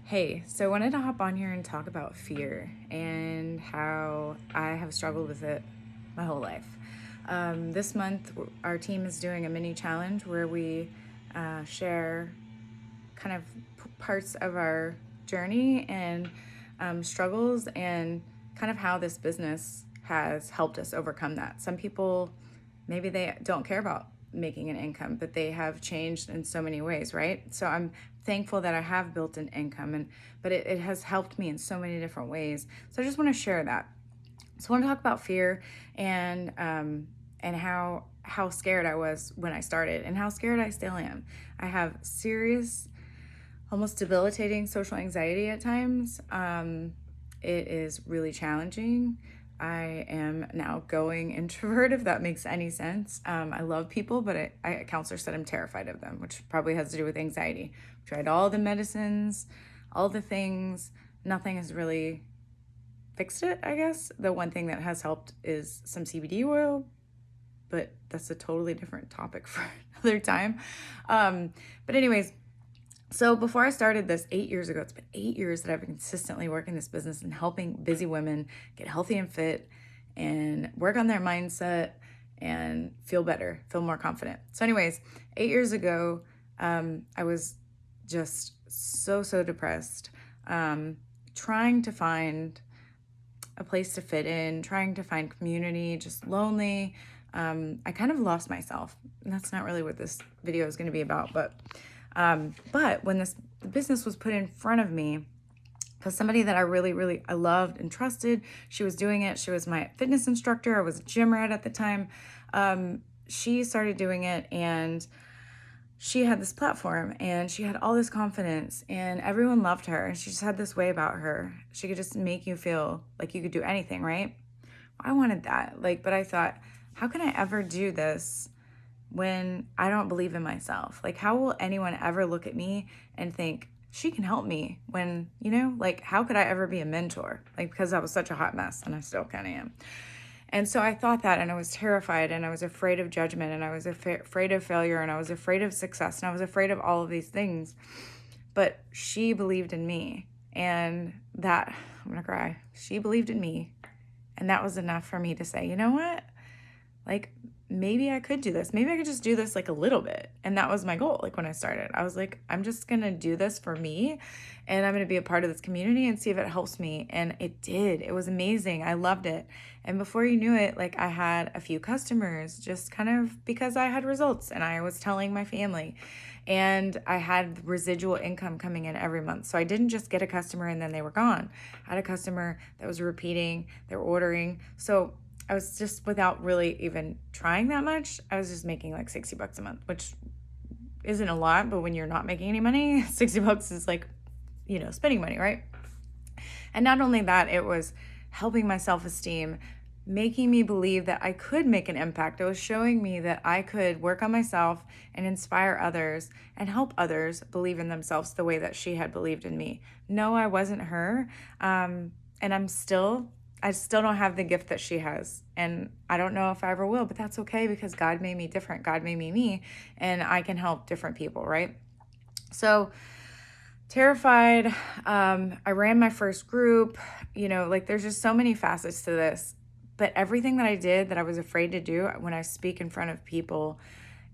Hey, so I wanted to hop on here and talk about fear and how I have struggled with it my whole life. This month, our team is doing a mini challenge where we share kind of parts of our journey and struggles and kind of how this business has helped us overcome that. Some people, maybe they don't care about making an income, but they have changed in so many ways, right? So I'm thankful that I have built an income, but it has helped me in so many different ways. So I just want to share that. So I want to talk about fear and how scared I was when I started and how scared I still am. I have serious, almost debilitating social anxiety at times. It is really challenging. I am now going introvert, if that makes any sense. I love people, but a counselor said I'm terrified of them, which probably has to do with anxiety. Tried all the medicines, all the things. Nothing has really fixed it, I guess. The one thing that has helped is some CBD oil, but that's a totally different topic for another time. But anyways, so before I started this 8 years ago, it's been 8 years that I've been consistently working this business and helping busy women get healthy and fit and work on their mindset and feel better, feel more confident. So anyways, 8 years ago, I was just so depressed, trying to find a place to fit in, trying to find community, just lonely. I kind of lost myself. And that's not really what this video is going to be about, but when this business was put in front of me, because somebody that I really I loved and trusted, she was doing it. She was my fitness instructor. I was a gym rat at the time. She started doing it, and she had this platform, and she had all this confidence, and everyone loved her. She just had this way about her. She could just make you feel like you could do anything, right? I wanted that. But I thought, how can I ever do this when I don't believe in myself? How will anyone ever look at me and think she can help me when, how could I ever be a mentor? Because I was such a hot mess, and I still kind of am. And so I thought that, and I was terrified, and I was afraid of judgment, and I was afraid of failure, and I was afraid of success, and I was afraid of all of these things. But she believed in me, and that, I'm gonna cry. She believed in me, and that was enough for me to say, you know what? Maybe I could do this. Maybe I could just do this a little bit. And that was my goal. When I started, I was like, I'm just going to do this for me, and I'm going to be a part of this community and see if it helps me. And it did. It was amazing. I loved it. And before you knew it, I had a few customers just kind of because I had results and I was telling my family, and I had residual income coming in every month. So I didn't just get a customer and then they were gone. I had a customer that was repeating, they're ordering. So I was just, without really even trying that much, I was just making $60 a month, which isn't a lot, but when you're not making any money, $60 is spending money, right? And not only that, it was helping my self-esteem, making me believe that I could make an impact. It was showing me that I could work on myself and inspire others and help others believe in themselves the way that she had believed in me. No, I wasn't her. And I still don't have the gift that she has. And I don't know if I ever will, but that's okay, because God made me different. God made me me, and I can help different people, right? So terrified. I ran my first group, there's just so many facets to this. But everything that I did that I was afraid to do when I speak in front of people,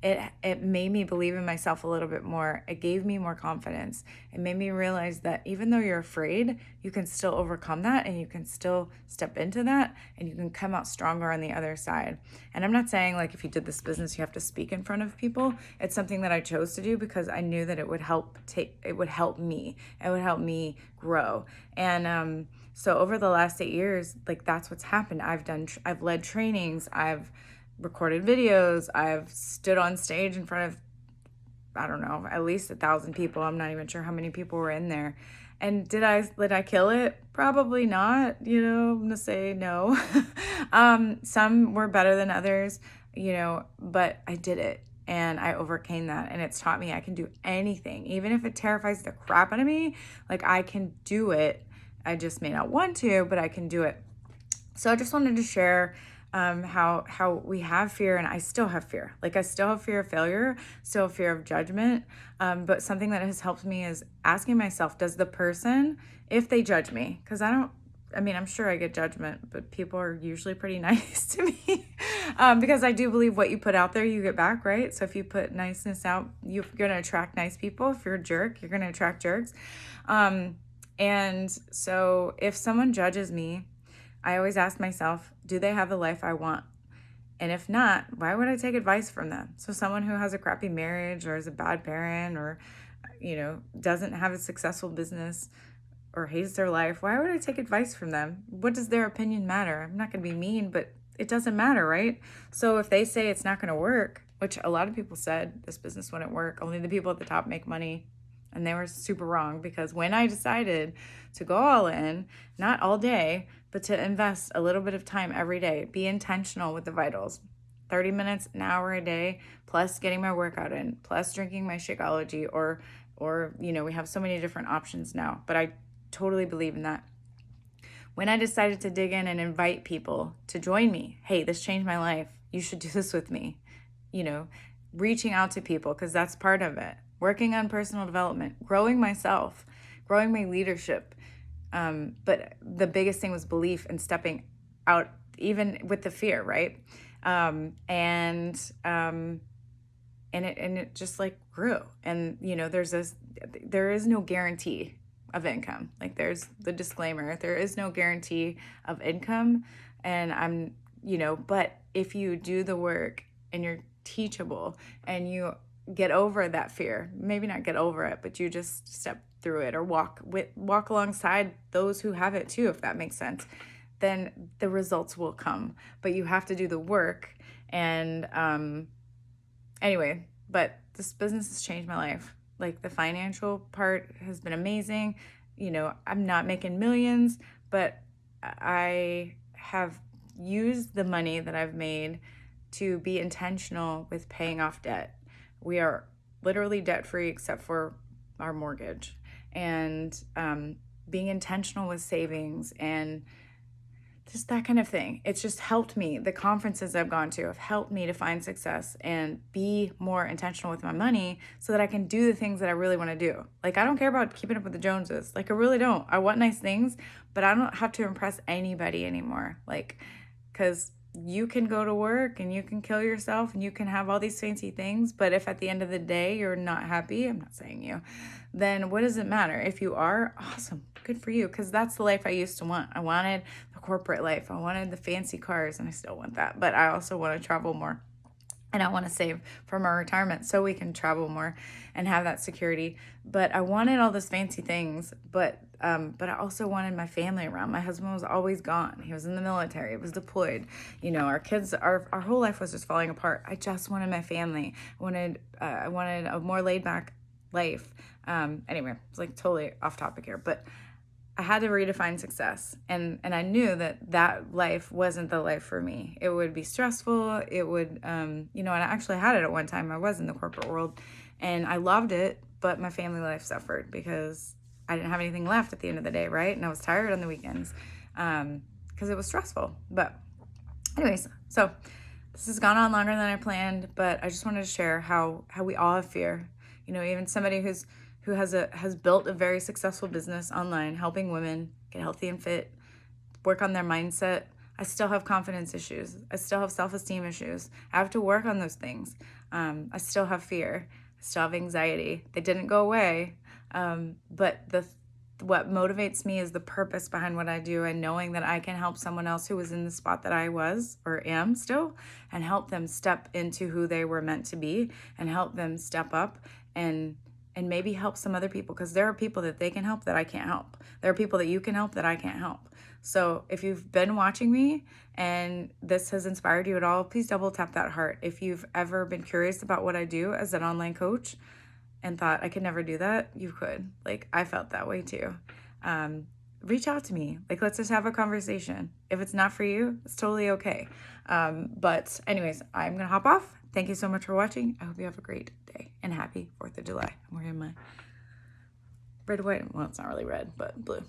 it made me believe in myself a little bit more. It gave me more confidence. It made me realize that even though you're afraid, you can still overcome that, and you can still step into that, and you can come out stronger on the other side. And I'm not saying if you did this business, you have to speak in front of people. It's something that I chose to do because I knew that it would help me. It would help me grow. And so over the last 8 years, that's what's happened. I've led trainings, I've recorded videos, I've stood on stage in front of, I don't know, at least 1,000 people. I'm not even sure how many people were in there. And did I kill it? Probably not. I'm gonna say no. Some were better than others, but I did it, and I overcame that, and it's taught me I can do anything, even if it terrifies the crap out of me. I can do it. I just may not want to, but I can do it. So I just wanted to share how we have fear, and I still have fear. Like I still have fear of failure, still have fear of judgment. But something that has helped me is asking myself, does the person, if they judge me, because I mean, I'm sure I get judgment, but people are usually pretty nice to me because I do believe what you put out there, you get back, right? So if you put niceness out, you're going to attract nice people. If you're a jerk, you're going to attract jerks. And so if someone judges me, I always ask myself, do they have the life I want? And if not, why would I take advice from them? So someone who has a crappy marriage or is a bad parent or, doesn't have a successful business or hates their life, why would I take advice from them? What does their opinion matter? I'm not going to be mean, but it doesn't matter, right? So if they say it's not going to work, which a lot of people said this business wouldn't work, only the people at the top make money. And they were super wrong, because when I decided to go all in, not all day, but to invest a little bit of time every day, be intentional with the vitals, 30 minutes, an hour a day, plus getting my workout in, plus drinking my Shakeology, or we have so many different options now, but I totally believe in that. When I decided to dig in and invite people to join me, hey, this changed my life, you should do this with me, reaching out to people, because that's part of it. Working on personal development, growing myself, growing my leadership. But the biggest thing was belief and stepping out, even with the fear, right? And it just like grew. And there is no guarantee of income. Like there's the disclaimer, there is no guarantee of income. And but if you do the work and you're teachable and you get over that fear, maybe not get over it, but you just step through it or walk alongside those who have it too, if that makes sense, then the results will come. But you have to do the work. And anyway, but this business has changed my life. Like the financial part has been amazing. I'm not making millions, but I have used the money that I've made to be intentional with paying off debt. We are literally debt-free except for our mortgage, and being intentional with savings and just that kind of thing. It's just helped me. The conferences I've gone to have helped me to find success and be more intentional with my money so that I can do the things that I really want to do. Like, I don't care about keeping up with the Joneses. Like, I really don't. I want nice things, but I don't have to impress anybody anymore. Like, because you can go to work and you can kill yourself and you can have all these fancy things, but if at the end of the day you're not happy, I'm not saying you, then what does it matter? If you are, awesome, good for you, because that's the life I used to want. I wanted the corporate life. I wanted the fancy cars, and I still want that, but I also want to travel more. And I want to save for my retirement so we can travel more and have that security. But I wanted all those fancy things, but I also wanted my family around. My husband was always gone. He was in the military. He was deployed. Our kids, our whole life was just falling apart. I just wanted my family. I wanted a more laid back life. Anyway, it's like totally off topic here, but I had to redefine success. And I knew that life wasn't the life for me. It would be stressful. It would, and I actually had it at one time. I was in the corporate world and I loved it, but my family life suffered because I didn't have anything left at the end of the day, right? And I was tired on the weekends because it was stressful. But anyways, so this has gone on longer than I planned, but I just wanted to share how we all have fear. Even somebody who has built a very successful business online, helping women get healthy and fit, work on their mindset. I still have confidence issues. I still have self-esteem issues. I have to work on those things. I still have fear. I still have anxiety. They didn't go away. But what motivates me is the purpose behind what I do, and knowing that I can help someone else who was in the spot that I was or am still, and help them step into who they were meant to be, and help them step up and maybe help some other people, because there are people that they can help that I can't help. There are people that you can help that I can't help. So if you've been watching me and this has inspired you at all, please double tap that heart. If you've ever been curious about what I do as an online coach and thought I could never do that, you could. Like, I felt that way too. Reach out to me. Like, let's just have a conversation. If it's not for you, it's totally okay. But anyways, I'm going to hop off. Thank you so much for watching. I hope you have a great day and happy 4th of July. I'm wearing my red, white. Well, it's not really red, but blue.